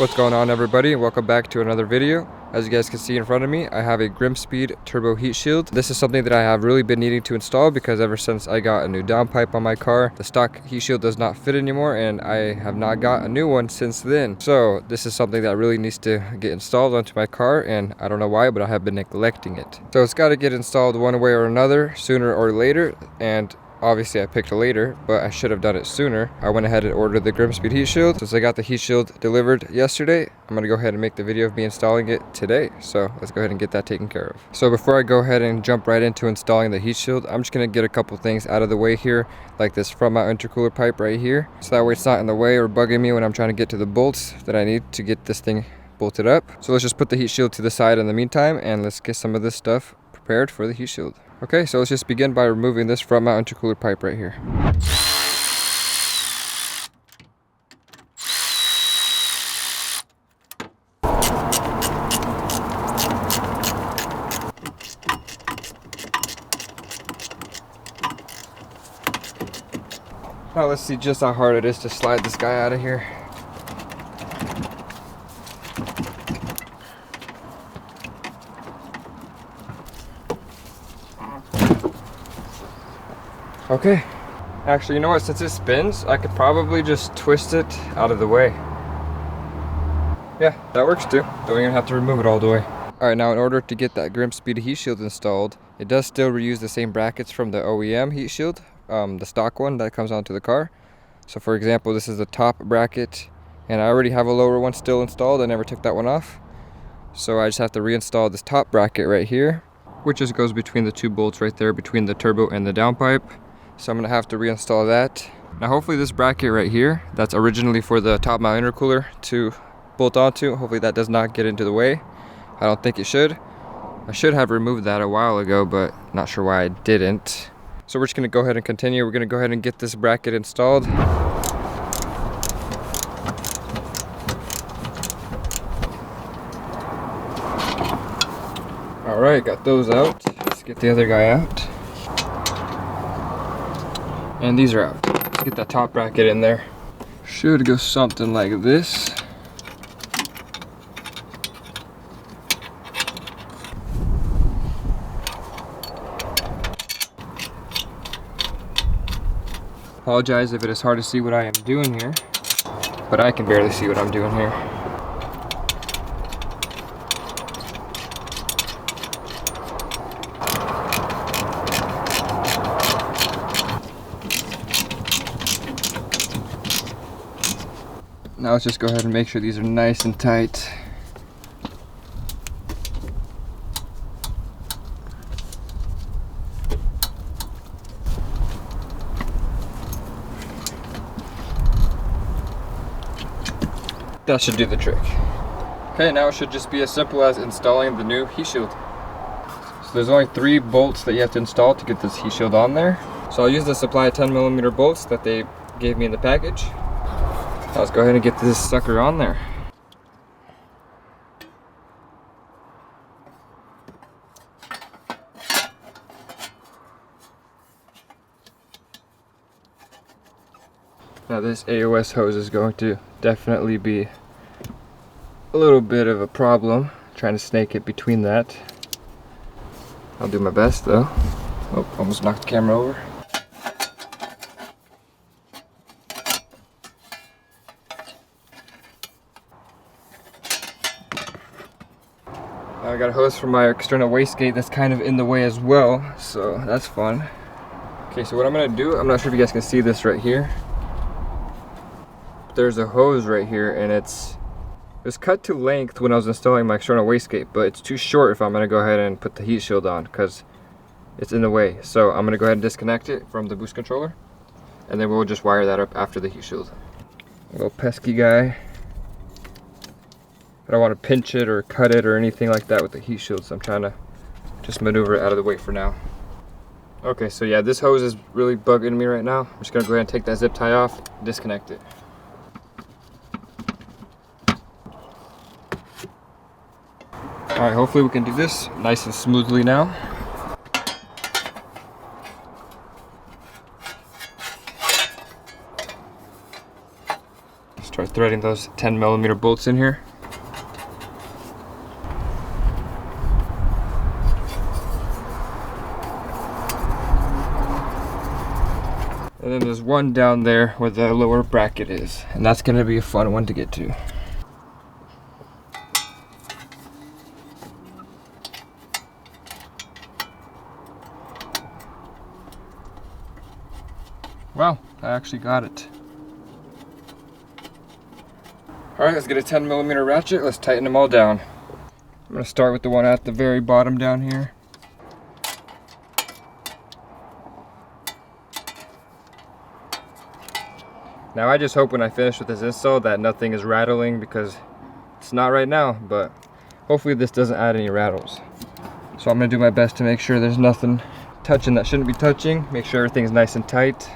What's going on, everybody? Welcome back to another video. As you guys can see in front of me, I have a GrimmSpeed turbo heat shield. This is something that I have really been needing to install because ever since I got a new downpipe on my car, the stock heat shield does not fit anymore, and I have not got a new one since then. So this is something that really needs to get installed onto my car, and I don't know why, but I have been neglecting it. So it's got to get installed one way or another, sooner or later, and obviously I picked later, but I should have done it sooner. I went ahead and ordered the GrimmSpeed heat shield. Since I got the heat shield delivered yesterday, I'm gonna go ahead and make the video of me installing it today. So let's go ahead and get that taken care of. So before I go ahead and jump right into installing the heat shield, I'm just gonna get a couple things out of the way here, like this front mount intercooler pipe right here. So that way it's not in the way or bugging me when I'm trying to get to the bolts that I need to get this thing bolted up. So let's just put the heat shield to the side in the meantime, and let's get some of this stuff prepared for the heat shield. Okay, so let's just begin by removing this front mount intercooler pipe right here. Now let's see just how hard it is to slide this guy out of here. Okay, actually, you know what, since it spins, I could probably just twist it out of the way. Yeah, that works too. Don't even have to remove it all the way. Alright, now in order to get that GrimmSpeed heat shield installed, it does still reuse the same brackets from the OEM heat shield, the stock one that comes onto the car. So for example, this is the top bracket, and I already have a lower one still installed. I never took that one off. So I just have to reinstall this top bracket right here, which just goes between the two bolts right there, between the turbo and the downpipe. So I'm gonna have to reinstall that. Now hopefully this bracket right here, that's originally for the top mount intercooler to bolt onto, hopefully that does not get into the way. I don't think it should. I should have removed that a while ago, but not sure why I didn't. So we're just gonna go ahead and continue. We're gonna go ahead and get this bracket installed. All right, got those out. Let's get the other guy out. And these are out. Let's get that top bracket in there. Should go something like this. Apologize if it is hard to see what I am doing here, but I can barely see what I'm doing here. Now let's just go ahead and make sure these are nice and tight. That should do the trick. Okay, now it should just be as simple as installing the new heat shield. So there's only 3 bolts that you have to install to get this heat shield on there. So I'll use the supply 10mm bolts that they gave me in the package. Now let's go ahead and get this sucker on there. Now this AOS hose is going to definitely be a little bit of a problem trying to snake it between that. I'll do my best though. Oh, almost knocked the camera over. I got a hose from my external wastegate that's kind of in the way as well, so that's fun. Okay, so what I'm gonna do, I'm not sure if you guys can see this right here. There's a hose right here, and it was cut to length when I was installing my external wastegate, but it's too short if I'm gonna go ahead and put the heat shield on because it's in the way. So I'm gonna go ahead and disconnect it from the boost controller, and then we'll just wire that up after the heat shield. Little pesky guy. I don't want to pinch it or cut it or anything like that with the heat shield, so I'm trying to just maneuver it out of the way for now. Okay, so yeah, this hose is really bugging me right now. I'm just gonna go ahead and take that zip tie off, disconnect it. All right, hopefully we can do this nice and smoothly now. Start threading those 10mm bolts in here. And then there's one down there where the lower bracket is, and that's gonna be a fun one to get to. Wow, I actually got it. Alright, let's get a 10mm ratchet. Let's tighten them all down. I'm gonna start with the one at the very bottom down here. Now I just hope when I finish with this install that nothing is rattling, because it's not right now, but hopefully this doesn't add any rattles. So I'm gonna do my best to make sure there's nothing touching that shouldn't be touching. Make sure everything's nice and tight.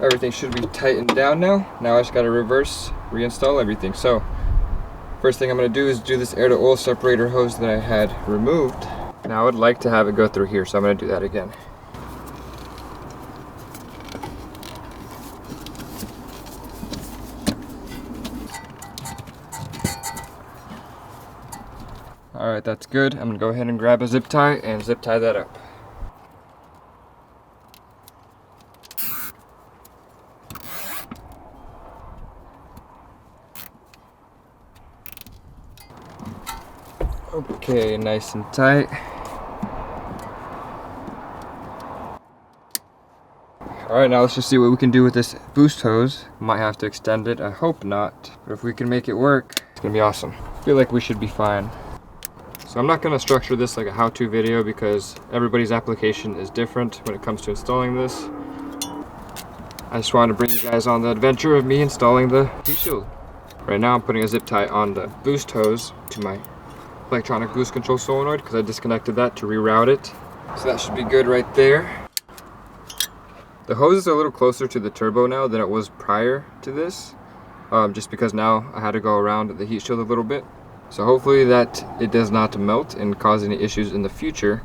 Everything should be tightened down now. Now I just gotta reverse reinstall everything. So first thing I'm gonna do is do this air to oil separator hose that I had removed. Now I would like to have it go through here, so I'm gonna do that again. Alright, that's good. I'm gonna go ahead and grab a zip tie and zip tie that up. Okay, nice and tight. Alright, now let's just see what we can do with this boost hose. Might have to extend it, I hope not. But if we can make it work, it's gonna be awesome. I feel like we should be fine. So I'm not gonna structure this like a how-to video because everybody's application is different when it comes to installing this. I just wanted to bring you guys on the adventure of me installing the heat shield. Right now I'm putting a zip tie on the boost hose to my electronic boost control solenoid because I disconnected that to reroute it. So that should be good right there. The hose is a little closer to the turbo now than it was prior to this, just because now I had to go around the heat shield a little bit. So hopefully that it does not melt and cause any issues in the future,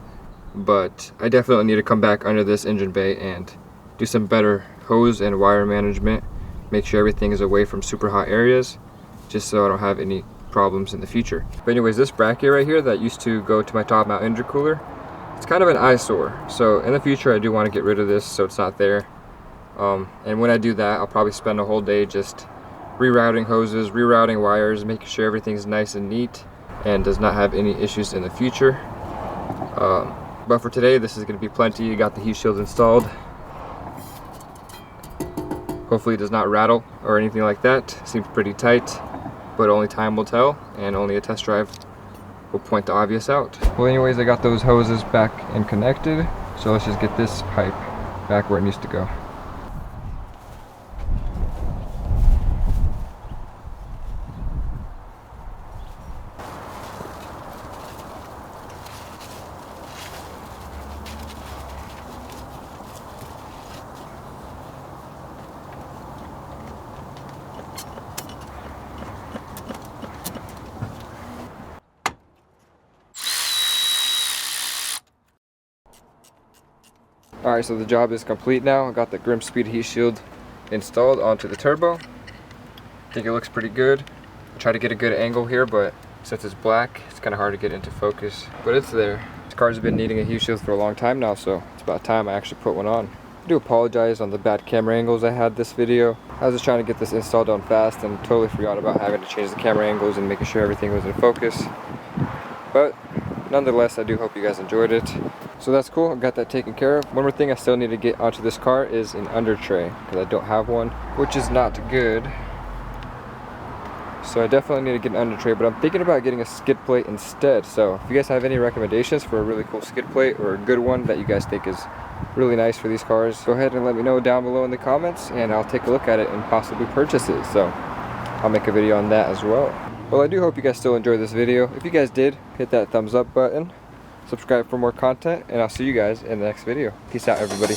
but I definitely need to come back under this engine bay and do some better hose and wire management, make sure everything is away from super hot areas, just so I don't have any problems in the future. But anyways, this bracket right here that used to go to my top mount intercooler, it's kind of an eyesore. So in the future I do want to get rid of this so it's not there. And when I do that, I'll probably spend a whole day just rerouting hoses, rerouting wires, making sure everything's nice and neat and does not have any issues in the future. But for today, this is going to be plenty. You got the heat shield installed. Hopefully it does not rattle or anything like that. Seems pretty tight, but only time will tell, and only a test drive will point the obvious out. Well, anyways, I got those hoses back and connected, so let's just get this pipe back where it needs to go. Alright, so the job is complete now. I got the GrimmSpeed heat shield installed onto the turbo. I think it looks pretty good. I tried to get a good angle here, but since it's black, it's kind of hard to get into focus. But it's there. This car's been needing a heat shield for a long time now, so it's about time I actually put one on. I do apologize on the bad camera angles I had this video. I was just trying to get this install done fast and totally forgot about having to change the camera angles and making sure everything was in focus. But nonetheless, I do hope you guys enjoyed it. So that's cool, I got that taken care of. One more thing I still need to get onto this car is an under tray, because I don't have one, which is not good. So I definitely need to get an under tray, but I'm thinking about getting a skid plate instead. So if you guys have any recommendations for a really cool skid plate or a good one that you guys think is really nice for these cars, go ahead and let me know down below in the comments and I'll take a look at it and possibly purchase it. So I'll make a video on that as well. Well, I do hope you guys still enjoyed this video. If you guys did, hit that thumbs up button, subscribe for more content, and I'll see you guys in the next video. Peace out, everybody.